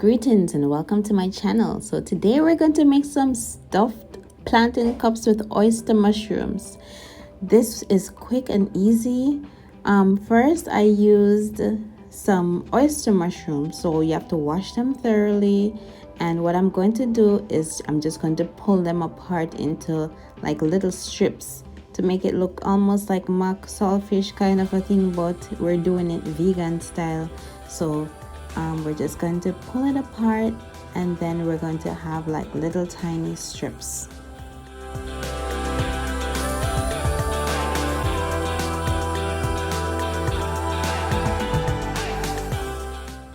Greetings and welcome to my channel. So today we're going to make some stuffed plantain cups with oyster mushrooms. This is quick and easy. First I used some oyster mushrooms, so you have to wash them thoroughly, and what I'm going to do is I'm just going to pull them apart into like little strips to make it look almost like mock saltfish kind of a thing, but we're doing it vegan style. So we're just going to pull it apart, and then we're going to have like little tiny strips.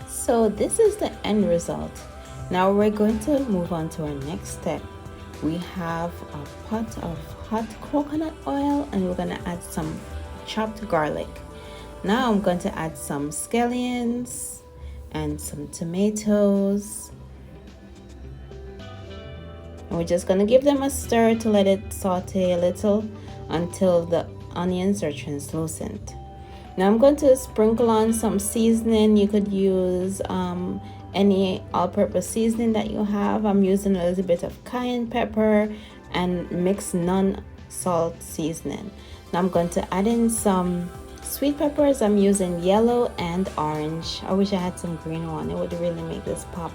So this is the end result. Now we're going to move on to our next step. We have a pot of hot coconut oil, and we're going to add some chopped garlic. Now I'm going to add some scallions and some tomatoes. And we're just going to give them a stir to let it saute a little until the onions are translucent. Now I'm going to sprinkle on some seasoning. You could use any all-purpose seasoning that you have. I'm using a little bit of cayenne pepper and mixed non-salt seasoning. Now I'm going to add in some sweet peppers. I'm using yellow and orange. I wish I had some green one. It would really make this pop,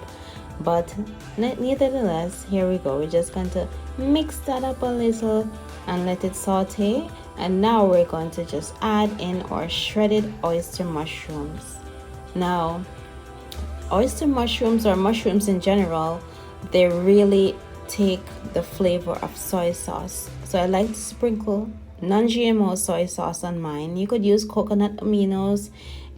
but nevertheless, here we go. We're just going to mix that up a little and let it saute. And now we're going to just add in our shredded oyster mushrooms. Now oyster mushrooms, or mushrooms in general, they really take the flavor of soy sauce. So I like to sprinkle non-GMO soy sauce on mine. You could use Coconut Aminos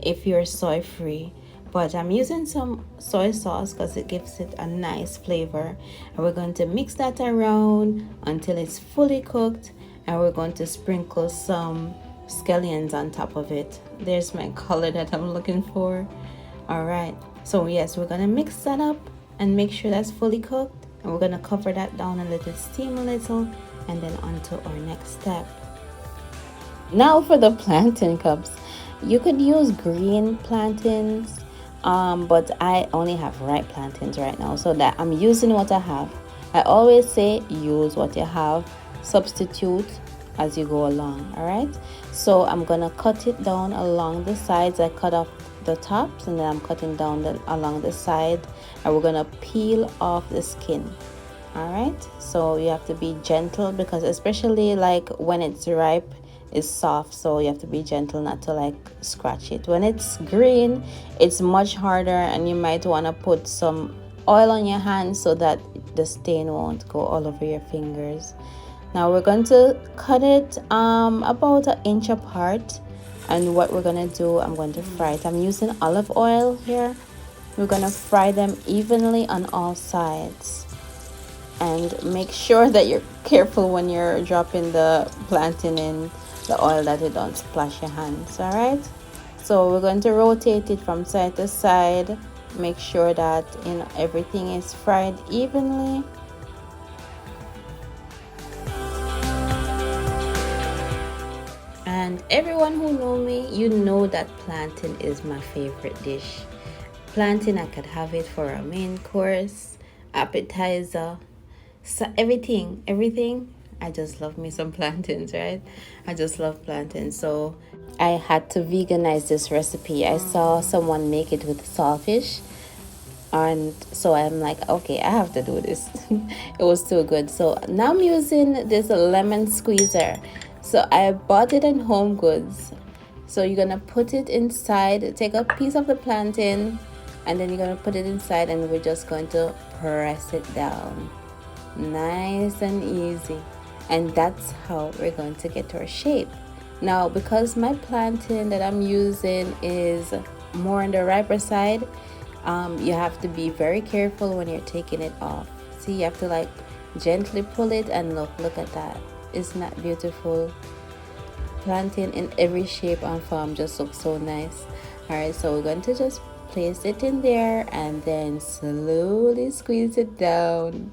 if you're soy free, but I'm using some soy sauce because it gives it a nice flavor. And we're going to mix that around until it's fully cooked, and we're going to sprinkle some scallions on top of it. There's my color that I'm looking for. All right, so yes, we're gonna mix that up and make sure that's fully cooked, and we're gonna cover that down and let it steam a little, and then on to our next step. Now for the plantain cups. You could use green plantains, but I only have ripe plantains right now, so that I'm using what I have. I always say use what you have, substitute as you go along. All right, so I'm gonna cut it down along the sides. I cut off the tops, and then I'm cutting down along the side, and we're gonna peel off the skin. All right, so you have to be gentle, because especially like when it's ripe, it's soft, so you have to be gentle not to like scratch it. When it's green, it's much harder, and you might want to put some oil on your hands so that the stain won't go all over your fingers. Now we're going to cut it about an inch apart, and what we're gonna do, I'm going to fry it. I'm using olive oil here. We're gonna fry them evenly on all sides, and make sure that you're careful when you're dropping the plantain in the oil that it don't splash your hands. All right, so we're going to rotate it from side to side. Make sure that everything is fried evenly. And everyone who know me, you know that plantain is my favorite dish. Plantain, I could have it for a main course, appetizer, so everything. I just love me some plantains, right? I just love plantains. So I had to veganize this recipe. I saw someone make it with saltfish, and so I'm like, okay, I have to do this. It was too good. So now I'm using this lemon squeezer. So I bought it in Home Goods. So you're gonna put it inside, take a piece of the plantain, and then you're gonna put it inside, and we're just going to press it down. Nice and easy. And that's how we're going to get our shape. Now, because my plantain that I'm using is more on the riper side, you have to be very careful when you're taking it off. See, you have to like gently pull it, and look at that. Isn't that beautiful? Plantain in every shape and form just looks so nice. All right, so we're going to just place it in there and then slowly squeeze it down.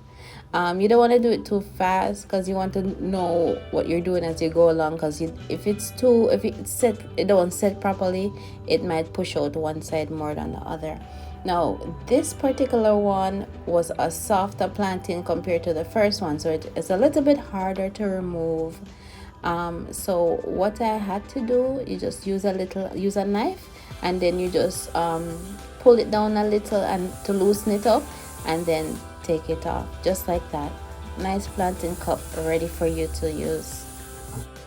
You don't want to do it too fast, because you want to know what you're doing as you go along, because if it don't set properly, it might push out one side more than the other. Now, this particular one was a softer plantain compared to the first one, so it's a little bit harder to remove. So what I had to do, you just use a knife, and then you just pull it down a little and to loosen it up, and then take it off just like that. Nice plantain cup ready for you to use.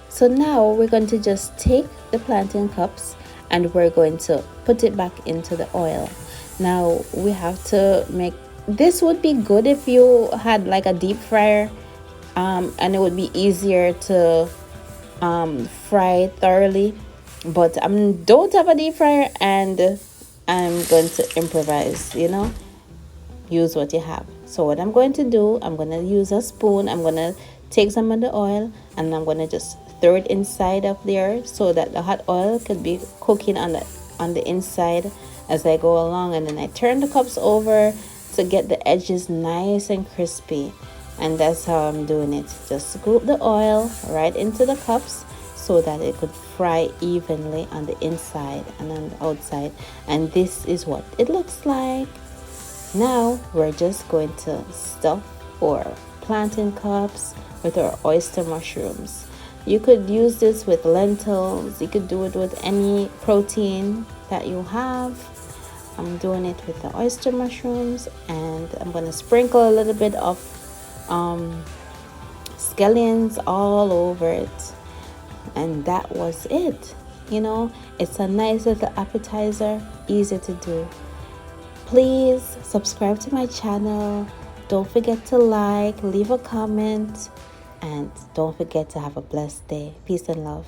So now we're going to just take the plantain cups and we're going to put it back into the oil. Now we have to make this. Would be good if you had like a deep fryer, and it would be easier to fry thoroughly, but I don't have a deep fryer and I'm going to improvise, use what you have. So what I'm going to do, I'm going to use a spoon. I'm going to take some of the oil and I'm going to just throw it inside of there so that the hot oil could be cooking on the inside as I go along. And then I turn the cups over to get the edges nice and crispy, and that's how I'm doing it. Just scoop the oil right into the cups so that it could fry evenly on the inside and on the outside. And this is what it looks like. Now we're just going to stuff our plantain cups with our oyster mushrooms. You could use this with lentils. You could do it with any protein that you have. I'm doing it with the oyster mushrooms, and I'm going to sprinkle a little bit of scallions all over it. And that was it. It's a nice little appetizer, easy to do. Please subscribe to my channel. Don't forget to like, leave a comment, and don't forget to have a blessed day. Peace and love.